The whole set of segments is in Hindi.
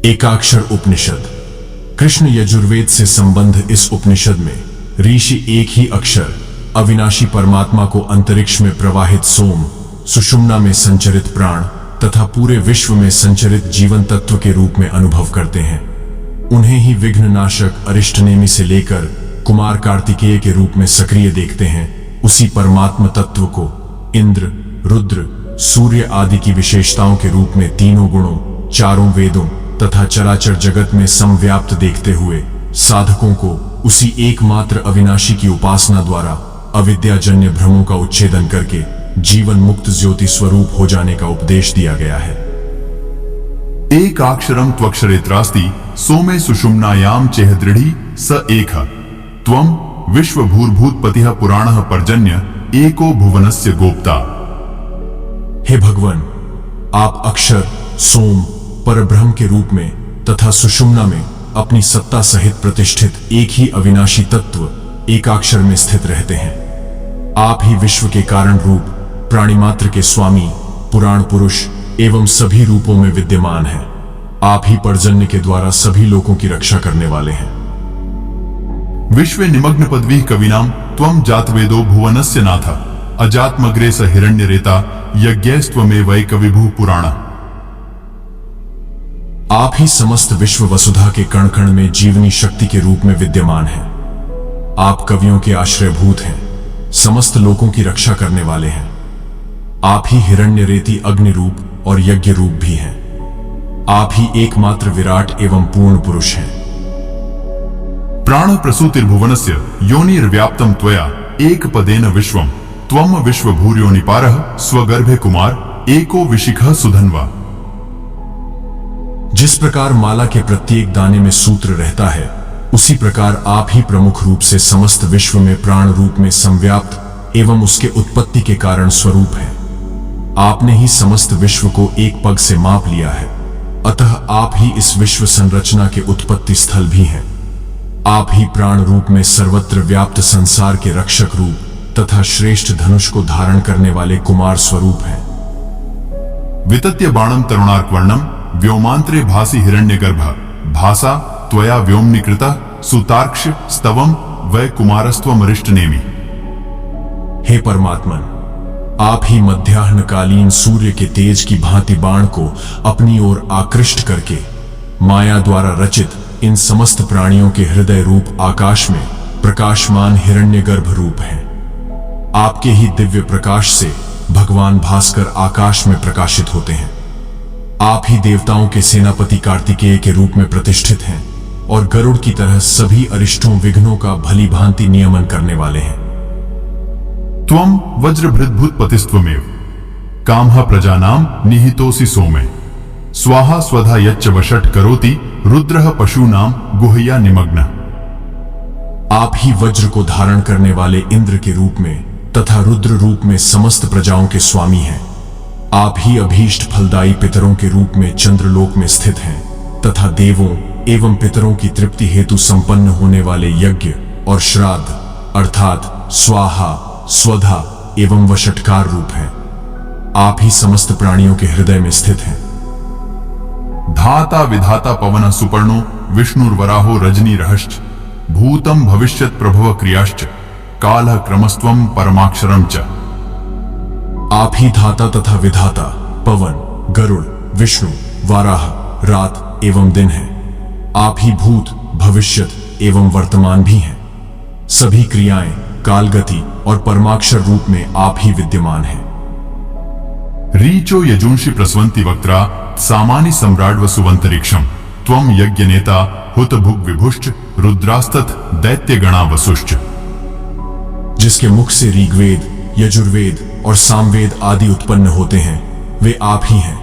एकाक्षर उपनिषद। कृष्ण यजुर्वेद से संबंध। इस उपनिषद में ऋषि एक ही अक्षर अविनाशी परमात्मा को अंतरिक्ष में प्रवाहित सोम, सुषुम्ना में संचरित प्राण तथा पूरे विश्व में संचरित जीवन तत्व के रूप में अनुभव करते हैं। उन्हें ही विघ्न नाशक अरिष्टनेमि से लेकर कुमार कार्तिकेय के रूप में सक्रिय देखते हैं। उसी परमात्म तत्व को इंद्र, रुद्र, सूर्य आदि की विशेषताओं के रूप में तीनों गुणों, चारों वेदों तथा चराचर जगत में समव्याप्त देखते हुए साधकों को उसी एकमात्र अविनाशी की उपासना द्वारा अविद्याजन्य भ्रमों का उच्छेदन करके जीवन मुक्त ज्योति स्वरूप हो जाने का उपदेश दिया गया है। एकाक्षरम त्वक्षरेत्रास्ति सोमे सुषुम्नायाम चेह दृढ़ी स एकः त्वं विश्वभूर्भूतपतिः पुराणः पर्जन्य एको भुवनस्य गोप्ता। हे भगवान, आप अक्षर, सोम, परब्रह्म के रूप में तथा सुषुम्ना में अपनी सत्ता सहित प्रतिष्ठित एक ही अविनाशी तत्व एकाक्षर में स्थित रहते हैं। आप ही विश्व के कारण रूप, प्राणी मात्र के स्वामी, पुराण पुरुष एवं सभी रूपों में विद्यमान हैं। आप ही पर्जन्य के द्वारा सभी लोगों की रक्षा करने वाले हैं। विश्व निमग्न पदवी कविनाम त्वं जातवेदो भुवनस्य नाथ अजात्मग्रे स हिरण्यरेता यज्ञस्त्वमेवैक विभु पुराण। आप ही समस्त विश्व वसुधा के कण कण में जीवनी शक्ति के रूप में विद्यमान हैं। आप कवियों के आश्रयभूत हैं, समस्त लोगों की रक्षा करने वाले हैं। आप ही हिरण्यरेती अग्नि रूप और यज्ञ रूप भी हैं। आप ही एकमात्र विराट एवं पूर्ण पुरुष हैं। प्राण प्रसूतिर्भुवनस्य योनिर्व्याप्तं त्वया एक पदेन विश्वं त्वं विश्वभूर्योनिपारः स्वगर्भे कुमार एको विशिखः सुधन्वा। जिस प्रकार माला के प्रत्येक दाने में सूत्र रहता है, उसी प्रकार आप ही प्रमुख रूप से समस्त विश्व में प्राण रूप में संव्याप्त एवं उसके उत्पत्ति के कारण स्वरूप है। आपने ही समस्त विश्व को एक पग से माप लिया है, अतः आप ही इस विश्व संरचना के उत्पत्ति स्थल भी हैं। आप ही प्राण रूप में सर्वत्र व्याप्त संसार के रक्षक रूप तथा श्रेष्ठ धनुष को धारण करने वाले कुमार स्वरूप हैं। वितत्य बाणं तरुणार्कवर्णं व्योमांतरे भासि हिरण्यगर्भ भासा त्वया व्योमनिकृता सुतार्क्ष स्तवम वै कुमारस्त्वमरिष्टनेमि। हे परमात्मन, आप ही मध्याह्नकालीन सूर्य के तेज की भांति बाण को अपनी ओर आकृष्ट करके माया द्वारा रचित इन समस्त प्राणियों के हृदय रूप आकाश में प्रकाशमान हिरण्यगर्भ रूप हैं। आपके ही दिव्य प्रकाश से भगवान भास्कर आकाश में प्रकाशित होते हैं। आप ही देवताओं के सेनापति कार्तिकेय के रूप में प्रतिष्ठित हैं और गरुड़ की तरह सभी अरिष्टों विघ्नों का भली भांति नियमन करने वाले हैं। त्वं वज्रभृद्भूतपतिस्त्वमेव कामः प्रजानां निहितोऽसि सोमे स्वाहा स्वधा यच्च वषट् करोति रुद्रः पशूनां गुहया निमग्नः। आप ही वज्र को धारण करने वाले इंद्र के रूप में तथा रुद्र रूप में समस्त प्रजाओं के स्वामी हैं। आप ही अभीष्ट फलदायी पितरों के रूप में चंद्रलोक में स्थित हैं तथा देवों एवं पितरों की तृप्ति हेतु संपन्न होने वाले यज्ञ और श्राद्ध अर्थात स्वाहा, स्वधा एवं वषट्कार रूप हैं। आप ही समस्त प्राणियों के हृदय में स्थित हैं। धाता विधाता पवन सुपर्णो विष्णुर्वराहो रजनी रहश्च भूतम भविष्यत् प्रभव क्रियाश्च कालः क्रमस्त्वं परमाक्षरं च। आप ही धाता तथा विधाता, पवन, गरुड़, विष्णु, वाराह, रात एवं दिन हैं। आप ही भूत, भविष्यत एवं वर्तमान भी हैं। सभी क्रियाएं, कालगति और परमाक्षर रूप में आप ही विद्यमान हैं। रीचो यजुंषि प्रस्वंति वक्त्रा सामानि सम्राड् वसुवंतरिक्षम त्वं यज्ञनेता हुत भुग विभुश्च रुद्रास्तथ दैत्यगणा वसुश्च। जिसके मुख से ऋग्वेद, यजुर्वेद और सामवेद आदि उत्पन्न होते हैं, वे आप ही हैं।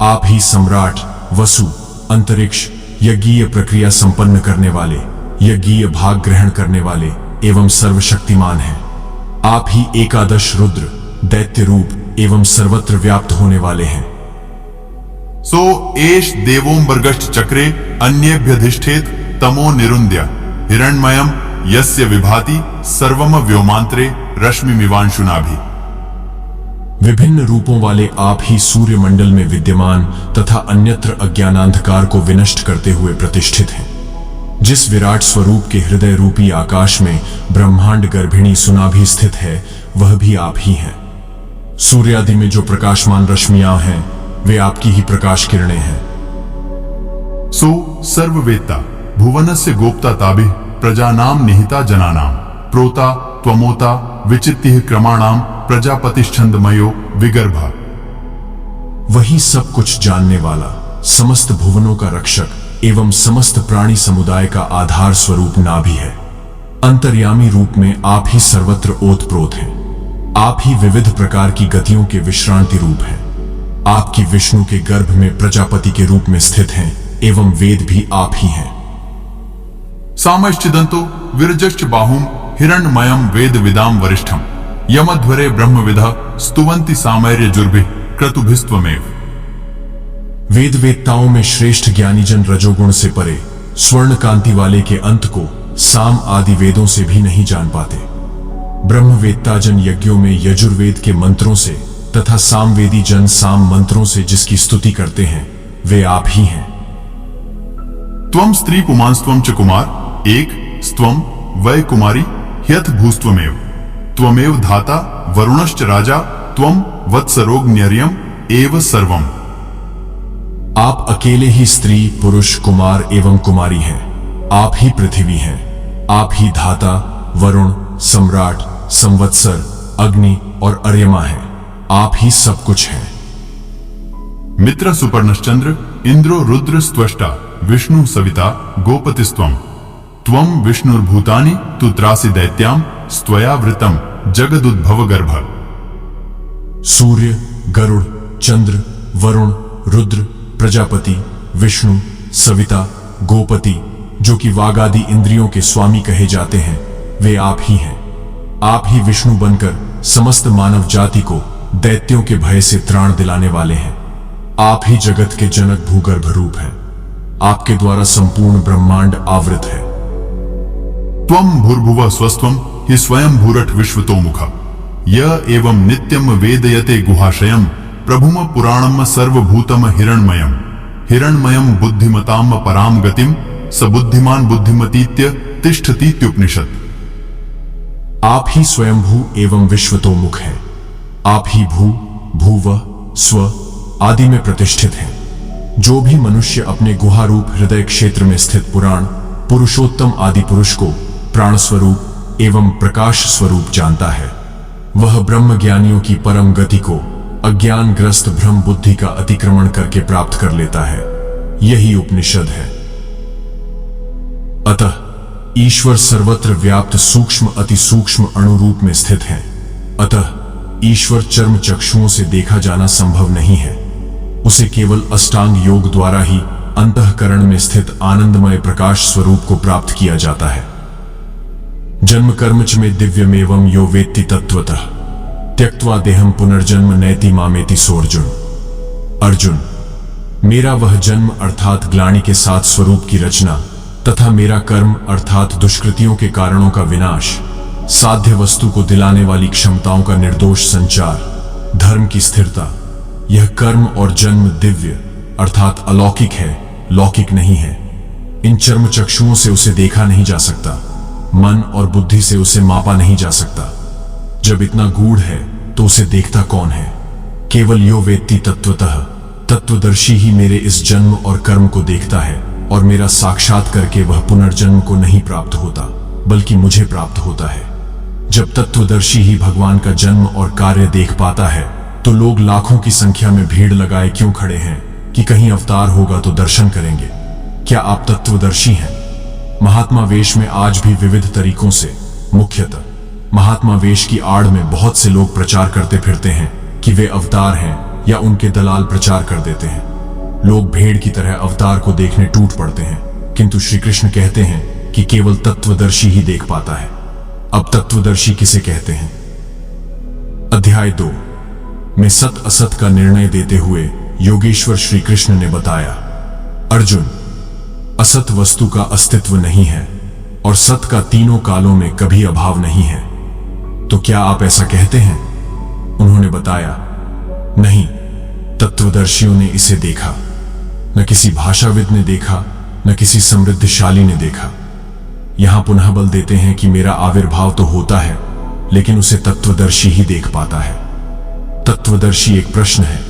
आप ही सम्राट, वसु, अंतरिक्ष, यज्ञीय प्रक्रिया संपन्न करने वाले, यज्ञीय भाग ग्रहण करने वाले एवं सर्वशक्तिमान हैं। आप ही एकादश रुद्र, दैत्य रूप एवं सर्वत्र व्याप्त होने वाले हैं। सो एष देवोंबर्गश्च चक्रे अन्येभ्यधिष्ठेत तमो निरुंद्य हिरण्मयम् यस्य विभाति सर्वम व्योमांतरे रश्मिमिवांशुनाभि। विभिन्न रूपों वाले आप ही सूर्यमंडल में विद्यमान तथा अन्यत्र अज्ञानांधकार को विनष्ट करते हुए प्रतिष्ठित हैं। जिस विराट स्वरूप के हृदय रूपी आकाश में ब्रह्मांड गर्भिणी सुनाभि स्थित है, वह भी आप ही हैं। सूर्यादि में जो प्रकाशमान रश्मियां हैं, वे आपकी ही प्रकाश किरणें हैं। सो सर्ववेत्ता भुवनस्य गोप्ता ताभिः प्रजानाम निहिता जनानाम प्रोता त्वमोता विचित्तिः क्रमाणाम प्रजापतिश्छंदमयो विगर्भा। वही सब कुछ जानने वाला, समस्त भुवनों का रक्षक एवं समस्त प्राणी समुदाय का आधार स्वरूप नाभि है। अंतर्यामी रूप में आप ही सर्वत्र ओतप्रोत हैं। आप ही विविध प्रकार की गतियों के विश्रांति रूप हैं। आपकी विष्णु के गर्भ में प्रजापति के रूप में स्थित हैं एवं वेद भी आप ही हैं। सामश्चिदंतो विरजश्च बाहुम हिरण्मयम वेद विदाम वरिष्ठम यमध्वरे ब्रह्मविदः स्तुवन्ति सामैर्यजुर्भिः क्रतुभिस्त्वमेव। वेद वेत्ताओं में श्रेष्ठ ज्ञानीजन रजोगुण से परे स्वर्ण कांति वाले के अंत को साम आदि वेदों से भी नहीं जान पाते। ब्रह्मवेत्ताजन यज्ञों में यजुर्वेद के मंत्रों से तथा सामवेदी जन साम मंत्रों से जिसकी स्तुति करते हैं, वे आप ही हैं। त्वं स्त्री पुमांस्त्वं च कुमार एक स्त्वं वै कुमारी ह्यथ भूस्त्वमेव त्वमेव धाता वरुणश्च राजा त्वं वत्सरोग्न्यर्यम एव सर्वम्। आप अकेले ही स्त्री पुरुष कुमार एवं कुमारी हैं। आप ही पृथ्वी हैं। आप ही धाता वरुण सम्राट संवत्सर अग्नि और अर्यमा हैं। आप ही सब कुछ हैं। मित्र सुपर्णश्चंद्र इंद्रो रुद्र स्त्वष्टा विष्णु सविता गोपतिस्त्वं त्वं विष्णुर्भूतानि तु त्रासि दैत्याम स्त्वया वृतम जगदुद्भव गर्भ। सूर्य गरुड़ चंद्र वरुण रुद्र प्रजापति विष्णु सविता गोपति जो कि वागादि इंद्रियों के स्वामी कहे जाते हैं, वे आप ही हैं। आप ही विष्णु बनकर समस्त मानव जाति को दैत्यों के भय से त्राण दिलाने वाले हैं। आप ही जगत के जनक भूगर्भ रूप हैं। आपके द्वारा संपूर्ण ब्रह्मांड आवृत है। त्वं भूर्भुवः स्वस्त्वं हि स्वयं भूरट विश्वतोमुख य एवं नित्यम वेदयते गुहाशयम प्रभुम पुराणम सर्वभूतम हिरण्मयम हिरण्मयम बुद्धिमताम पराम गतिम स बुद्धिमान बुद्धिमतीत्य तिष्ठतीत्युपनिषद। आप ही स्वयंभू एवं विश्वतोमुख हैं। आप ही भू भूव स्व आदि में प्रतिष्ठित हैं। जो भी मनुष्य अपने गुहारूप हृदय क्षेत्र में स्थित पुराण पुरुषोत्तम आदि पुरुष को प्राण स्वरूप एवं प्रकाश स्वरूप जानता है, वह ब्रह्म ज्ञानियों की परम गति को अज्ञानग्रस्त भ्रम बुद्धि का अतिक्रमण करके प्राप्त कर लेता है। यही उपनिषद है। अतः ईश्वर सर्वत्र व्याप्त सूक्ष्म अति सूक्ष्म अणुरूप में स्थित है। अतः ईश्वर चर्म चक्षुओं से देखा जाना संभव नहीं है। उसे केवल अष्टांग योग द्वारा ही अंतःकरण में स्थित आनंदमय प्रकाश स्वरूप को प्राप्त किया जाता है। जन्म कर्मच में दिव्यमेवं यो वेत्ति तत्वतः त्यक्त्वा देहम पुनर्जन्म नैति मामेति सोर्जुन। अर्जुन, मेरा वह जन्म अर्थात ग्लानि के साथ स्वरूप की रचना तथा मेरा कर्म अर्थात दुष्कृतियों के कारणों का विनाश, साध्य वस्तु को दिलाने वाली क्षमताओं का निर्दोष संचार, धर्म की स्थिरता, यह कर्म और जन्म दिव्य अर्थात अलौकिक है, लौकिक नहीं है। इन चर्म चक्षुओं से उसे देखा नहीं जा सकता, मन और बुद्धि से उसे मापा नहीं जा सकता। जब इतना गूढ़ है तो उसे देखता कौन है? केवल यो वेत्ति तत्वतः, तत्वदर्शी ही मेरे इस जन्म और कर्म को देखता है और मेरा साक्षात करके वह पुनर्जन्म को नहीं प्राप्त होता बल्कि मुझे प्राप्त होता है। जब तत्वदर्शी ही भगवान का जन्म और कार्य देख पाता है तो लोग लाखों की संख्या में भीड़ लगाए क्यों खड़े हैं कि कहीं अवतार होगा तो दर्शन करेंगे। क्या आप तत्वदर्शी हैं? महात्मा वेश में आज भी विविध तरीकों से, मुख्यतः महात्मा वेश की आड़ में बहुत से लोग प्रचार करते फिरते हैं कि वे अवतार हैं या उनके दलाल प्रचार कर देते हैं। लोग भेड़ की तरह अवतार को देखने टूट पड़ते हैं, किंतु श्री कृष्ण कहते हैं कि केवल तत्वदर्शी ही देख पाता है। अब तत्वदर्शी किसे कहते हैं? अध्याय 2 में सत असत का निर्णय देते हुए योगेश्वर श्री कृष्ण ने बताया, अर्जुन, असत वस्तु का अस्तित्व नहीं है और सत का तीनों कालों में कभी अभाव नहीं है। तो क्या आप ऐसा कहते हैं? उन्होंने बताया, नहीं, तत्वदर्शियों ने इसे देखा। न किसी भाषाविद ने देखा, न किसी समृद्धशाली ने देखा। यहां पुनः बल देते हैं कि मेरा आविर्भाव तो होता है, लेकिन उसे तत्वदर्शी ही देख पाता है। तत्वदर्शी एक प्रश्न है।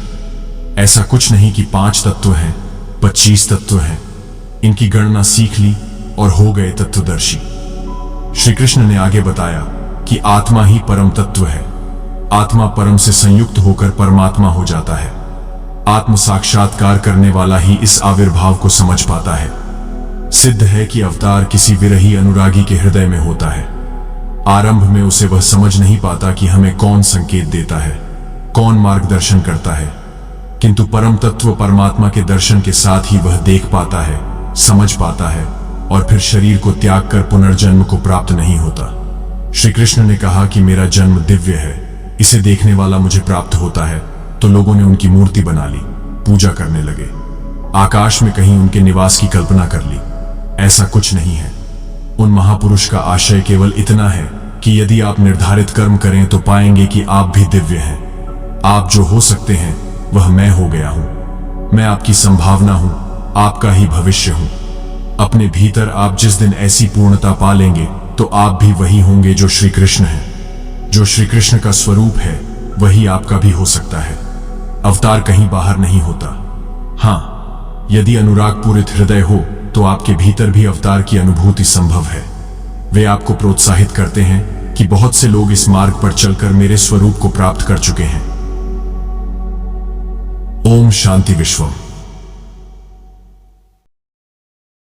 ऐसा कुछ नहीं कि 5 तत्व हैं, 25 तत्व हैं। इनकी गणना सीख ली और हो गए तत्वदर्शी। श्री कृष्ण ने आगे बताया कि आत्मा ही परम तत्व है। आत्मा परम से संयुक्त होकर परमात्मा हो जाता है। आत्म साक्षात्कार करने वाला ही इस आविर्भाव को समझ पाता है। सिद्ध है कि अवतार किसी विरही अनुरागी के हृदय में होता है। आरंभ में उसे वह समझ नहीं पाता कि हमें कौन संकेत देता है, कौन मार्गदर्शन करता है, किंतु परम तत्व परमात्मा के दर्शन के साथ ही वह देख पाता है, समझ पाता है और फिर शरीर को त्याग कर पुनर्जन्म को प्राप्त नहीं होता। श्री कृष्ण ने कहा कि मेरा जन्म दिव्य है, इसे देखने वाला मुझे प्राप्त होता है। तो लोगों ने उनकी मूर्ति बना ली, पूजा करने लगे, आकाश में कहीं उनके निवास की कल्पना कर ली। ऐसा कुछ नहीं है। उन महापुरुष का आशय केवल इतना है कि यदि आप निर्धारित कर्म करें तो पाएंगे कि आप भी दिव्य हैं। आप जो हो सकते हैं वह मैं हो गया हूं। मैं आपकी संभावना हूं, आपका ही भविष्य हूं। अपने भीतर आप जिस दिन ऐसी पूर्णता पा लेंगे तो आप भी वही होंगे जो श्री कृष्ण है। जो श्री कृष्ण का स्वरूप है वही आपका भी हो सकता है। अवतार कहीं बाहर नहीं होता। हां, यदि अनुराग पूरित हृदय हो तो आपके भीतर भी अवतार की अनुभूति संभव है। वे आपको प्रोत्साहित करते हैं कि बहुत से लोग इस मार्ग पर चलकर मेरे स्वरूप को प्राप्त कर चुके हैं। ओम शांति विश्वम।